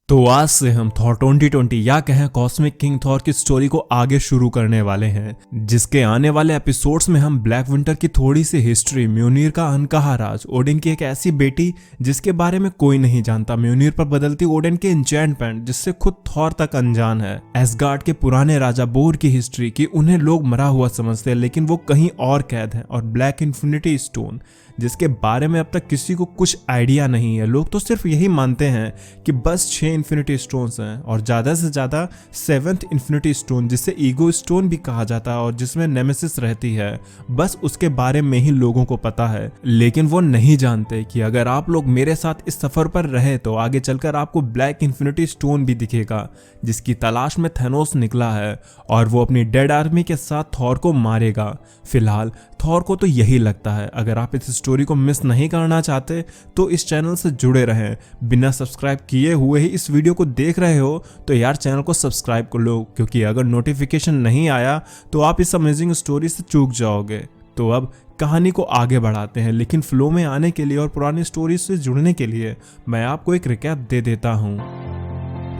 तो आज से हम थॉर 2020 या कहें कॉस्मिक किंग थॉर की स्टोरी को आगे शुरू करने वाले हैं, जिसके आने वाले एपिसोड्स में हम ब्लैक विंटर की थोड़ी सी हिस्ट्री, म्योनिर का अनकहा राज, ओडिन की एक ऐसी बेटी जिसके बारे में कोई नहीं जानता, म्योनिर पर बदलती ओडिन के एन्चेंटमेंट जिससे खुद थॉर तक अनजान है, एसगार्ड के पुराने राजा बोर की हिस्ट्री की उन्हें लोग मरा हुआ समझते हैं लेकिन वो कहीं और कैद है, और ब्लैक इन्फिनिटी स्टोन जिसके बारे में अब तक किसी को कुछ आइडिया नहीं है। लोग तो सिर्फ यही मानते हैं कि बस 6 इन्फिनिटी स्टोन्स हैं और ज़्यादा से ज़्यादा 7th इन्फिनिटी स्टोन जिसे ईगो स्टोन भी कहा जाता है और जिसमें नेमेसिस रहती है, बस उसके बारे में ही लोगों को पता है। लेकिन वो नहीं जानते कि अगर आप लोग मेरे साथ इस सफ़र पर रहे तो आगे चलकर आपको ब्लैक इन्फिनिटी स्टोन भी दिखेगा जिसकी तलाश में थैनोस निकला है और वो अपनी डेड आर्मी के साथ थॉर को मारेगा। फिलहाल थॉर को तो यही लगता है। अगर आप इस स्टोरी को मिस नहीं करना चाहते तो इस चैनल से जुड़े रहें। बिना सब्सक्राइब किए हुए ही इस वीडियो को देख रहे हो तो यार चैनल को सब्सक्राइब कर लो, क्योंकि अगर नोटिफिकेशन नहीं आया तो आप इस अमेजिंग स्टोरी से चूक जाओगे। तो अब कहानी को आगे बढ़ाते हैं, लेकिन फ्लो में आने के लिए और पुरानी स्टोरी से जुड़ने के लिए मैं आपको एक रिकैप दे देता हूँ।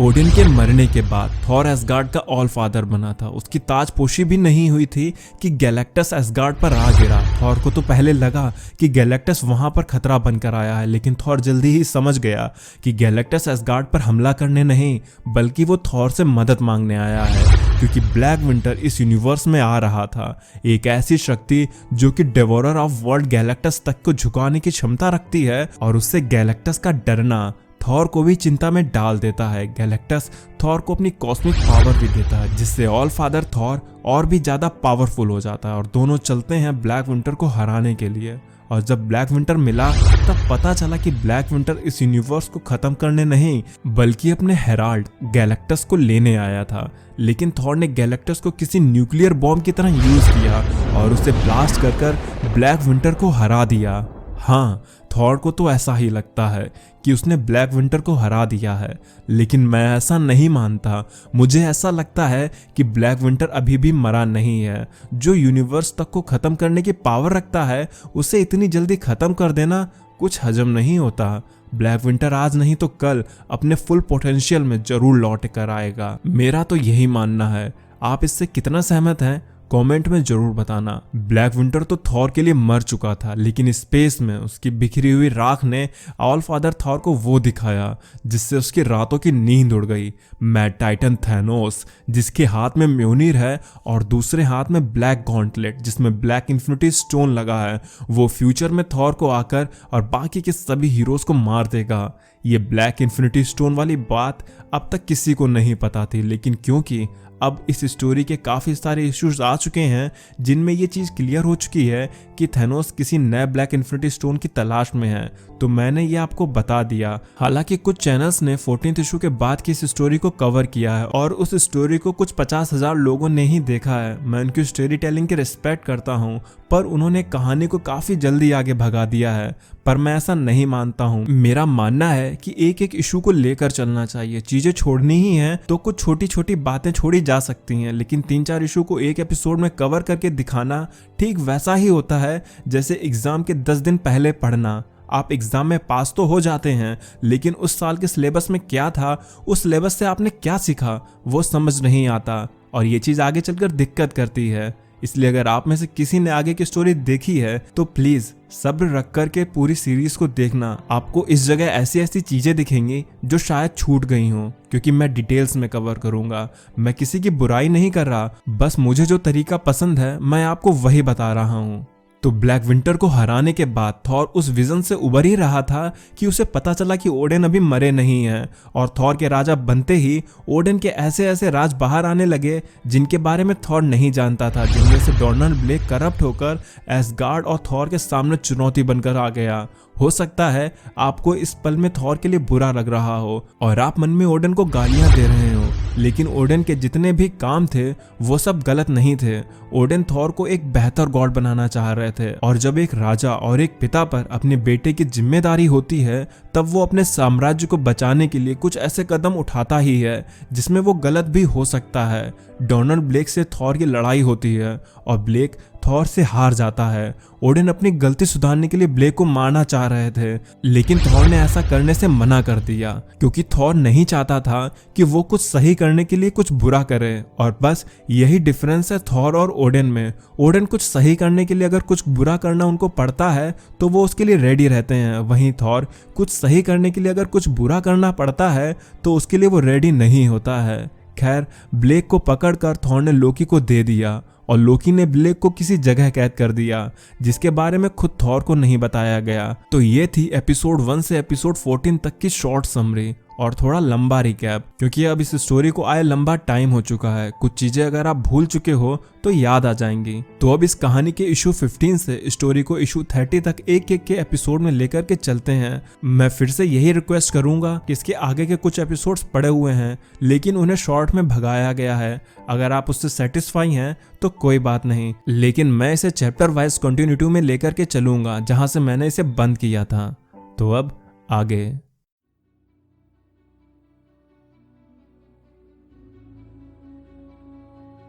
ओडिन के मरने के बाद थॉर एसगार्ड का ऑल फादर बना था। उसकी ताजपोशी भी नहीं हुई थी कि गैलेक्टस एसगार्ड पर आ गिरा। थॉर को तो पहले लगा कि गैलेक्टस वहां पर खतरा बनकर आया है, लेकिन थॉर जल्दी ही समझ गया कि गैलेक्टस एसगार्ड पर हमला करने नहीं बल्कि वो थॉर से मदद मांगने आया है, क्योंकि ब्लैक विंटर इस यूनिवर्स में आ रहा था, एक ऐसी शक्ति जो कि डेवोरर ऑफ वर्ल्ड गैलेक्टस तक को झुकाने की क्षमता रखती है, और उससे गैलेक्टस का डरना थॉर को भी चिंता में डाल देता है। गैलेक्टस थॉर को अपनी कॉस्मिक पावर भी देता है, जिससे ऑल फादर थॉर और भी ज्यादा पावरफुल हो जाता है और दोनों चलते हैं ब्लैक विंटर को हराने के लिए। और जब ब्लैक विंटर मिला तब पता चला कि ब्लैक विंटर इस यूनिवर्स को खत्म करने नहीं बल्कि अपने हेराल्ड गैलेक्टस को लेने आया था। लेकिन थॉर ने गैलेक्टस को किसी न्यूक्लियर बॉम्ब की तरह यूज किया और उसे ब्लास्ट कर ब्लैक विंटर को हरा दिया। हाँ, थॉर को तो ऐसा ही लगता है कि उसने ब्लैक विंटर को हरा दिया है, लेकिन मैं ऐसा नहीं मानता। मुझे ऐसा लगता है कि ब्लैक विंटर अभी भी मरा नहीं है। जो यूनिवर्स तक को खत्म करने की पावर रखता है उसे इतनी जल्दी खत्म कर देना कुछ हजम नहीं होता। ब्लैक विंटर आज नहीं तो कल अपने फुल पोटेंशियल में जरूर लौट कर आएगा। मेरा तो यही मानना है। आप इससे कितना सहमत हैं कमेंट में जरूर बताना। ब्लैक विंटर तो थॉर के लिए मर चुका था, लेकिन स्पेस में उसकी बिखरी हुई राख ने ऑल फादर थॉर को वो दिखाया जिससे उसकी रातों की नींद उड़ गई। मैड टाइटन थैनोस जिसके हाथ में म्योनिर है और दूसरे हाथ में ब्लैक गॉन्टलेट जिसमें ब्लैक इन्फिनिटी स्टोन लगा है, वो फ्यूचर में थॉर को आकर और बाकी के सभी हीरोज को मार देगा। ये ब्लैक इन्फिनिटी स्टोन वाली बात अब तक किसी को नहीं पता थी, लेकिन क्योंकि अब इस स्टोरी के काफ़ी सारे इश्यूज आ चुके हैं जिनमें ये चीज़ क्लियर हो चुकी है कि थैनोस किसी नए ब्लैक इन्फिनिटी स्टोन की तलाश में है, तो मैंने ये आपको बता दिया। हालांकि कुछ चैनल्स ने 14th इशू के बाद की इस स्टोरी को कवर किया है और उस स्टोरी को कुछ 50,000 लोगों ने ही देखा है। मैं उनकी स्टोरी टेलिंग की रिस्पेक्ट करता हूँ, पर उन्होंने कहानी को काफ़ी जल्दी आगे भगा दिया है। पर मैं ऐसा नहीं मानता हूँ। मेरा मानना है कि एक एक इशू को लेकर चलना चाहिए। चीजें छोड़नी ही हैं तो कुछ छोटी छोटी बातें छोड़ी जा सकती हैं, लेकिन 3-4 इशू को एक एपिसोड में कवर करके दिखाना ठीक वैसा ही होता है जैसे एग्जाम के 10 दिन पहले पढ़ना। आप एग्जाम में पास तो हो जाते हैं, लेकिन उस साल के सिलेबस में क्या था, उस सिलेबस से आपने क्या सीखा, वो समझ नहीं आता और ये चीज आगे चलकर दिक्कत करती है। इसलिए अगर आप में से किसी ने आगे की स्टोरी देखी है तो प्लीज सब्र रख कर के पूरी सीरीज को देखना। आपको इस जगह ऐसी ऐसी चीजें दिखेंगी जो शायद छूट गई हों, क्योंकि मैं डिटेल्स में कवर करूंगा। मैं किसी की बुराई नहीं कर रहा, बस मुझे जो तरीका पसंद है मैं आपको वही बता रहा हूँ। तो ब्लैक विंटर को हराने के बाद थॉर उस विजन से उबर ही रहा था कि उसे पता चला कि ओडिन अभी मरे नहीं हैं, और थॉर के राजा बनते ही ओडिन के ऐसे ऐसे राज बाहर आने लगे जिनके बारे में थॉर नहीं जानता था, जिनमें से डोनाल्ड ब्लेक करप्ट होकर एसगार्ड और थॉर के सामने चुनौती बनकर आ गया। हो सकता है आपको इस पल में थॉर के लिए बुरा लग रहा हो और आप मन में ओडिन को गालियां दे रहे हो, लेकिन ओडिन के जितने भी काम थे वो सब गलत नहीं थे। ओडिन थॉर को एक बेहतर गॉड बनाना चाह रहे थे, और जब एक राजा और एक पिता पर अपने बेटे की जिम्मेदारी होती है तब वो अपने साम्राज्य को बचाने के लिए कुछ ऐसे कदम उठाता ही है जिसमें वो गलत भी हो सकता है। डोनाल्ड ब्लेक से थॉर की लड़ाई होती है और ब्लेक थॉर से हार जाता है। ओडिन अपनी गलती सुधारने के लिए ब्लेक को मारना चाह रहे थे, लेकिन थॉर ने ऐसा करने से मना कर दिया क्योंकि थॉर नहीं चाहता था कि वो कुछ सही करने के लिए कुछ बुरा करे। और बस यही डिफरेंस है थॉर और ओडिन में। ओडिन कुछ सही करने के लिए अगर कुछ बुरा करना उनको पड़ता है तो वो उसके लिए रेडी रहते हैं, वहीं थॉर कुछ सही करने के लिए अगर कुछ बुरा करना पड़ता है तो उसके लिए वो रेडी नहीं होता है। खैर, ब्लेक को पकड़कर थॉर ने लोकी को दे दिया और लोकी ने ब्लेक को किसी जगह कैद कर दिया जिसके बारे में खुद थॉर को नहीं बताया गया। तो ये थी एपिसोड 1 से एपिसोड 14 तक की शॉर्ट समरी और थोड़ा लंबा रिकैप, क्योंकि अब इस स्टोरी को आए लंबा टाइम हो चुका है। कुछ चीजें अगर आप भूल चुके हो तो याद आ जाएंगी। तो अब इस कहानी के इशू 15 से स्टोरी को इशू 30 तक एक एक के एपिसोड में लेकर के चलते हैं। मैं फिर से यही रिक्वेस्ट करूंगा कि इसके आगे के कुछ एपिसोड्स पड़े हुए हैं लेकिन उन्हें शॉर्ट में भगाया गया है। अगर आप उससे सेटिस्फाई हैं तो कोई बात नहीं, लेकिन मैं इसे चैप्टर वाइज कंटिन्यूटी में लेकर के चलूंगा जहां से मैंने इसे बंद किया था। तो अब आगे।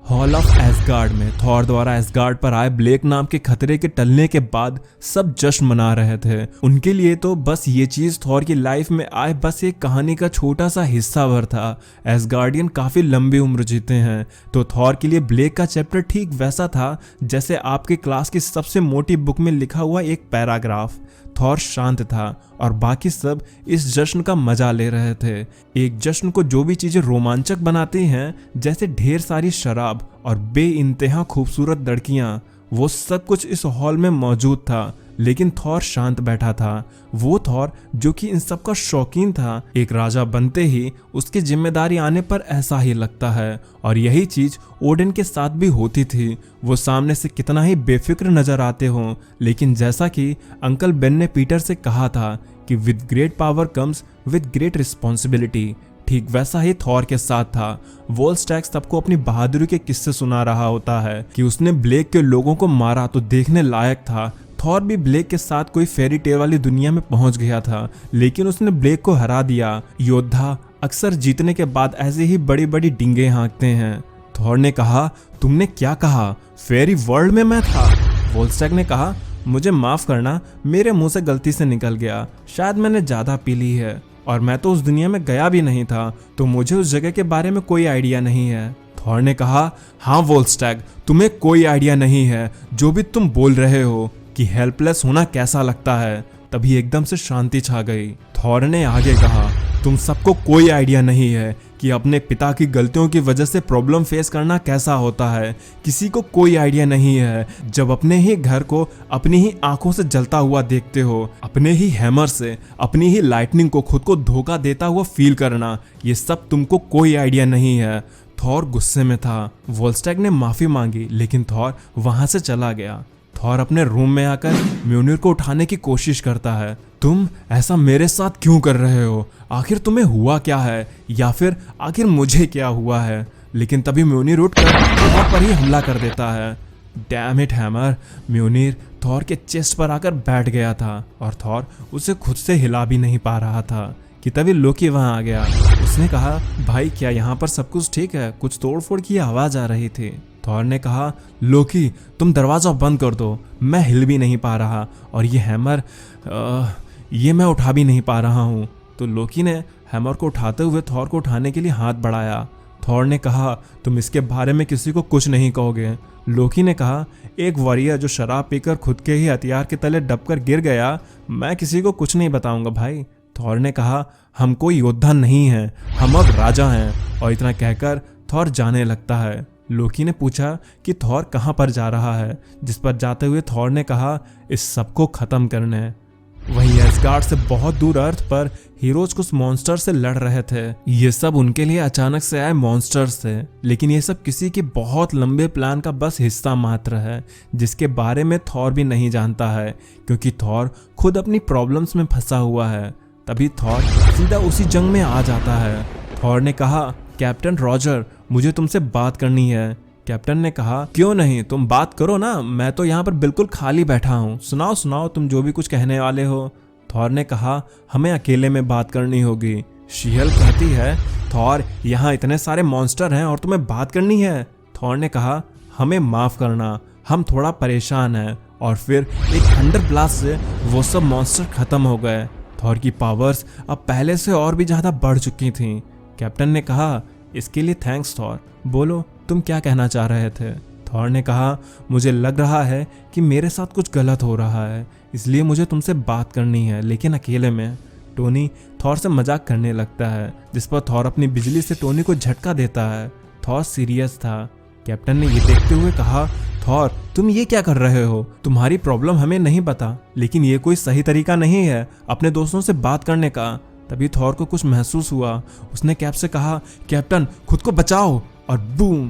हॉल ऑफ एसगार्ड में थॉर द्वारा एसगार्ड पर आए ब्लेक नाम के खतरे के टलने के बाद सब जश्न मना रहे थे। उनके लिए तो बस ये चीज थॉर की लाइफ में आए बस एक कहानी का छोटा सा हिस्सा भर था। एसगार्डियन काफी लंबी उम्र जीते हैं, तो थॉर के लिए ब्लेक का चैप्टर ठीक वैसा था जैसे आपके क्लास की सबसे मोटी बुक में लिखा हुआ एक पैराग्राफ। थॉर शांत था और बाकी सब इस जश्न का मजा ले रहे थे। एक जश्न को जो भी चीजें रोमांचक बनाती हैं, जैसे ढेर सारी शराब और बेइंतहा खूबसूरत लड़कियां, वो सब कुछ इस हॉल में मौजूद था। लेकिन थॉर शांत बैठा था। वो थॉर जो कि इन सब का शौकीन था। एक राजा बनते ही उसकी जिम्मेदारी आने पर ऐसा ही लगता है, और यही चीज ओडिन के साथ भी होती थी। वो सामने से कितना ही बेफिक्र नजर आते हों, लेकिन जैसा कि अंकल बेन ने पीटर से कहा था कि with great power comes with great responsibility, ठीक वैसा ही थॉर के साथ था। वोल्स्टैग सबको अपनी बहादुरी के किस्से सुना रहा होता है कि उसने ब्लेक के लोगों को मारा तो देखने लायक था। थॉर भी ब्लेक के साथ कोई फेरी टेल वाली दुनिया में पहुंच गया था, लेकिन उसने ब्लेक को हरा दिया। योद्धा अक्सर जीतने के बाद ऐसे ही बड़ी बड़ी डिंगे हाँकते हैं। थॉर ने कहा, तुमने क्या कहा? फेरी वर्ल्ड में मैं था। वोल्स्टैग ने कहा, मुझे माफ करना, मेरे मुंह से गलती से निकल गया। शायद मैंने ज्यादा पी ली है, और मैं तो उस दुनिया में गया भी नहीं था, तो मुझे उस जगह के बारे में कोई आइडिया नहीं है। थॉर ने कहा, हाँ वोल्स्टैग, तुम्हें कोई आइडिया नहीं है। जो भी तुम बोल रहे हो कि हेल्पलेस होना कैसा लगता है। तभी एकदम से शांति छा गई। थॉर ने आगे कहा, तुम सबको कोई आइडिया नहीं है कि अपने पिता की गलतियों की वजह से प्रॉब्लम फेस करना कैसा होता है। किसी को कोई आइडिया नहीं है जब अपने ही घर को अपनी ही आंखों से जलता हुआ देखते हो, अपने ही हैमर से अपनी ही लाइटनिंग को खुद को धोखा देता हुआ फील करना। ये सब तुमको कोई आइडिया नहीं है। थॉर गुस्से में था। वोल्स्टैग ने माफी मांगी, लेकिन थॉर वहां से चला गया। थॉर अपने रूम में आकर म्यूनिर को उठाने की कोशिश करता है। तुम ऐसा मेरे साथ क्यों कर रहे हो? आखिर तुम्हें हुआ क्या है, या फिर आखिर मुझे क्या हुआ है? लेकिन तभी म्यूनिर उठकर थॉर पर ही हमला कर देता है। Damn it hammer! म्यूनिर थॉर के चेस्ट पर आकर बैठ गया था और थॉर उसे खुद से हिला भी नहीं पा रहा था कि तभी लोकी वहां आ गया। उसने कहा, भाई क्या यहाँ पर सब कुछ ठीक है? कुछ तोड़फोड़ की आवाज आ रही थी। थॉर ने कहा, लोकी तुम दरवाजा बंद कर दो, मैं हिल भी नहीं पा रहा, और ये हैमर ये मैं उठा भी नहीं पा रहा हूँ। तो लोकी ने हैमर को उठाते हुए थॉर को उठाने के लिए हाथ बढ़ाया। थॉर ने कहा, तुम इसके बारे में किसी को कुछ नहीं कहोगे। लोकी ने कहा, एक वॉरियर जो शराब पीकर खुद के ही हथियार के तले दबकर गिर गया, मैं किसी को कुछ नहीं बताऊंगा भाई। थॉर ने कहा, हम कोई योद्धा नहीं हैं, हम अब राजा हैं। और इतना कहकर थॉर जाने लगता है। लोकी ने पूछा कि थॉर कहाँ पर जा रहा है, जिस पर जाते हुए थॉर ने कहा, इस सबको खत्म करने। वहीं एसगार्ड से बहुत दूर अर्थ पर हीरोज कुछ मॉन्स्टर से लड़ रहे थे। ये सब उनके लिए अचानक से आए मॉन्स्टर्स थे, लेकिन ये सब किसी के बहुत लंबे प्लान का बस हिस्सा मात्र है, जिसके बारे में थॉर भी नहीं जानता है, क्योंकि थॉर खुद अपनी प्रॉब्लम्स में फंसा हुआ है। तभी थॉर सीधा उसी जंग में आ जाता है। थॉर ने कहा, कैप्टन रॉजर, मुझे तुमसे बात करनी है। कैप्टन ने कहा, क्यों नहीं, तुम बात करो ना, मैं तो यहाँ पर बिल्कुल खाली बैठा हूँ। सुनाओ सुनाओ, तुम जो भी कुछ कहने वाले हो। थॉर ने कहा, हमें अकेले में बात करनी होगी। शीहल कहती है, थॉर यहाँ इतने सारे मॉन्स्टर हैं और तुम्हें बात करनी है। थॉर ने कहा, हमें माफ करना, हम थोड़ा परेशान हैं। और फिर एक थंडर ब्लास्ट से वो सब मॉन्स्टर खत्म हो गए। थॉर की पावर्स अब पहले से और भी ज्यादा बढ़ चुकी थीं। कैप्टन ने कहा, इसके लिए थैंक्स थॉर। बोलो तुम क्या कहना चाह रहे थे। थॉर ने कहा, मुझे लग रहा है कि मेरे साथ कुछ गलत हो रहा है, इसलिए मुझे तुमसे बात करनी है, लेकिन अकेले में। टोनी थॉर से मजाक करने लगता है, जिस पर थॉर अपनी बिजली से टोनी को झटका देता है। थॉर सीरियस था। कैप्टन ने ये देखते हुए कहा, थॉर तुम ये क्या कर रहे हो? तुम्हारी प्रॉब्लम हमें नहीं पता, लेकिन ये कोई सही तरीका नहीं है अपने दोस्तों से बात करने का। तभी थॉर को कुछ महसूस हुआ। उसने कैप से कहा, कैप्टन खुद को बचाओ। और बूम,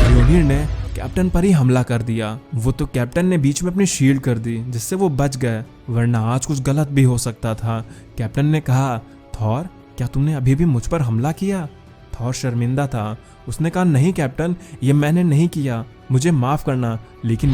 म्योनिर ने कैप्टन पर ही हमला कर दिया। वो तो कैप्टन ने बीच में अपनी शील्ड कर दी, जिससे वो बच गए, वरना आज कुछ गलत भी हो सकता था। कैप्टन ने कहा, थॉर क्या तुमने अभी भी मुझ पर हमला किया? थॉर शर्मिंदा था। उसने कहा, नहीं कैप्टन, ये मैंने नहीं किया, मुझे माफ करना, लेकिन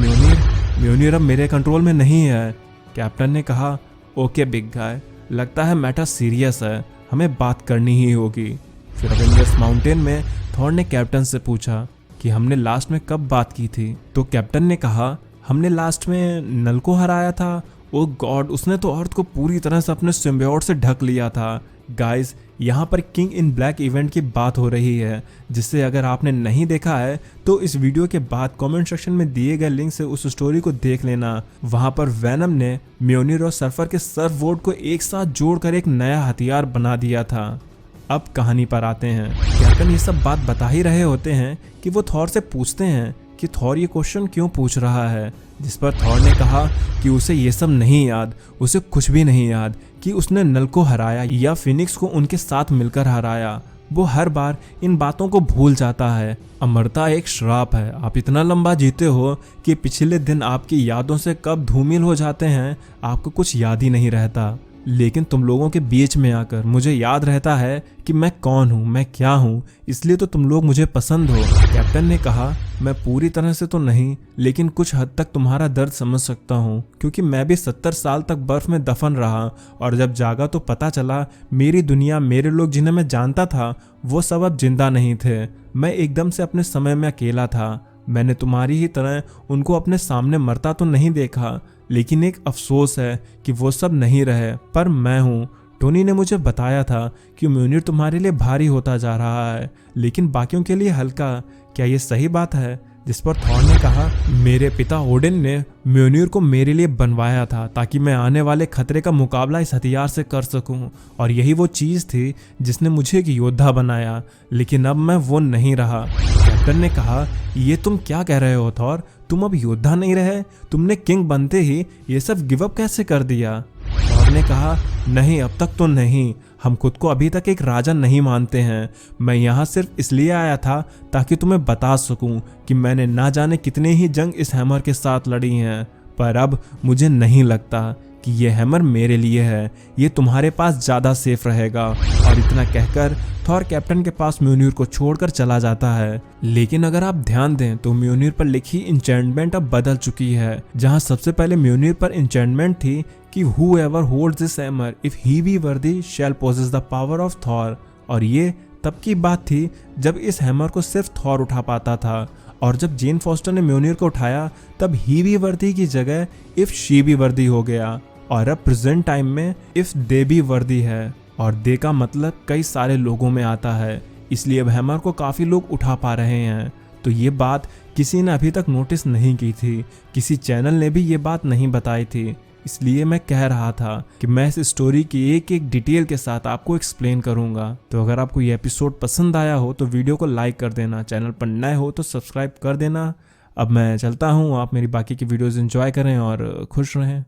म्योनिर अब मेरे कंट्रोल में नहीं है। कैप्टन ने कहा, ओके बिग गाय, लगता है मैटर सीरियस है, हमें बात करनी ही होगी। फिर अवेंजर्स माउंटेन में थॉर ने कैप्टन से पूछा कि हमने लास्ट में कब बात की थी। तो कैप्टन ने कहा, हमने लास्ट में नल को हराया था। ओ गॉड, उसने तो अर्थ को पूरी तरह से अपने सिम्बियोट से ढक लिया था। गाइस, यहाँ पर किंग इन ब्लैक इवेंट की बात हो रही है, जिससे अगर आपने नहीं देखा है तो इस वीडियो के बाद कमेंट सेक्शन में दिए गए लिंक से उस स्टोरी को देख लेना। वहाँ पर वेनम ने म्योनिर और सर्फर के सर्फ वोर्ड को एक साथ जोड़कर एक नया हथियार बना दिया था। अब कहानी पर आते हैं। कैप्टन ये सब बात बता ही रहे होते हैं कि वो थॉर से पूछते हैं कि थॉर ये क्वेश्चन क्यों पूछ रहा है, जिस पर थॉर ने कहा कि उसे ये सब नहीं याद, उसे कुछ भी नहीं याद कि उसने नल को हराया या फिनिक्स को उनके साथ मिलकर हराया। वो हर बार इन बातों को भूल जाता है। अमरता एक श्राप है। आप इतना लंबा जीते हो कि पिछले दिन आपकी यादों से कब धूमिल हो जाते हैं, आपको कुछ याद ही नहीं रहता। लेकिन तुम लोगों के बीच में आकर मुझे याद रहता है कि मैं कौन हूँ, मैं क्या हूँ, इसलिए तो तुम लोग मुझे पसंद हो। कैप्टन ने कहा, मैं पूरी तरह से तो नहीं, लेकिन कुछ हद तक तुम्हारा दर्द समझ सकता हूँ, क्योंकि मैं भी 70 साल तक बर्फ में दफन रहा, और जब जागा तो पता चला मेरी दुनिया, मेरे लोग जिन्हें मैं जानता था, वो सब अब जिंदा नहीं थे। मैं एकदम से अपने समय में अकेला था। मैंने तुम्हारी ही तरह उनको अपने सामने मरता तो नहीं देखा, लेकिन एक अफसोस है कि वो सब नहीं रहे, पर मैं हूँ। टोनी ने मुझे बताया था कि म्योनिर तुम्हारे लिए भारी होता जा रहा है, लेकिन बाकियों के लिए हल्का। क्या ये सही बात है? जिस पर थॉर ने कहा, मेरे पिता ओडिन ने म्योनिर को मेरे लिए बनवाया था ताकि मैं आने वाले खतरे का मुकाबला इस हथियार से कर सकूं, और यही वो चीज़ थी जिसने मुझे एक योद्धा बनाया, लेकिन अब मैं वो नहीं रहा। कैप्टन ने कहा, ये तुम क्या कह रहे हो थॉर? तुम अब योद्धा नहीं रहे? तुमने किंग बनते ही ये सब गिव अप कैसे कर दिया? थॉर ने कहा, नहीं, अब तक तो नहीं। हम खुद को अभी तक एक राजा नहीं मानते हैं। मैं यहाँ सिर्फ इसलिए आया था ताकि तुम्हें बता सकूं कि मैंने ना जाने कितने ही जंग इस हैमर के साथ लड़ी हैं, पर अब मुझे नहीं लगता कि ये हैमर मेरे लिए है। ये तुम्हारे पास ज़्यादा सेफ रहेगा। और इतना कहकर थॉर कैप्टन के पास म्योनिर को छोड़कर चला जाता है। लेकिन अगर आप ध्यान दें तो म्योनिर पर लिखी इंचेंटमेंट अब बदल चुकी है। जहां सबसे पहले म्योनिर पर इंचेंटमेंट थी कि whoever holds this hammer if he be worthy shall possess the power of Thor, और ये तब की बात थी जब इस हैमर को सिर्फ थॉर उठा पाता था। और जब जेन फॉस्टर ने म्योनिर को उठाया तब ही भी वर्दी की जगह इफ शी भी वर्दी हो गया, और अब प्रेजेंट टाइम में इफ दे भी वर्दी है, और दे का मतलब कई सारे लोगों में आता है, इसलिए अब हैमर को काफ़ी लोग उठा पा रहे हैं। तो ये बात किसी ने अभी तक नोटिस नहीं की थी, किसी चैनल ने भी ये बात नहीं बताई थी, इसलिए मैं कह रहा था कि मैं इस स्टोरी की एक एक डिटेल के साथ आपको एक्सप्लेन करूंगा। तो अगर आपको ये एपिसोड पसंद आया हो तो वीडियो को लाइक कर देना, चैनल पर नए हो तो सब्सक्राइब कर देना। अब मैं चलता हूँ, आप मेरी बाकी की वीडियोस एंजॉय करें और खुश रहें।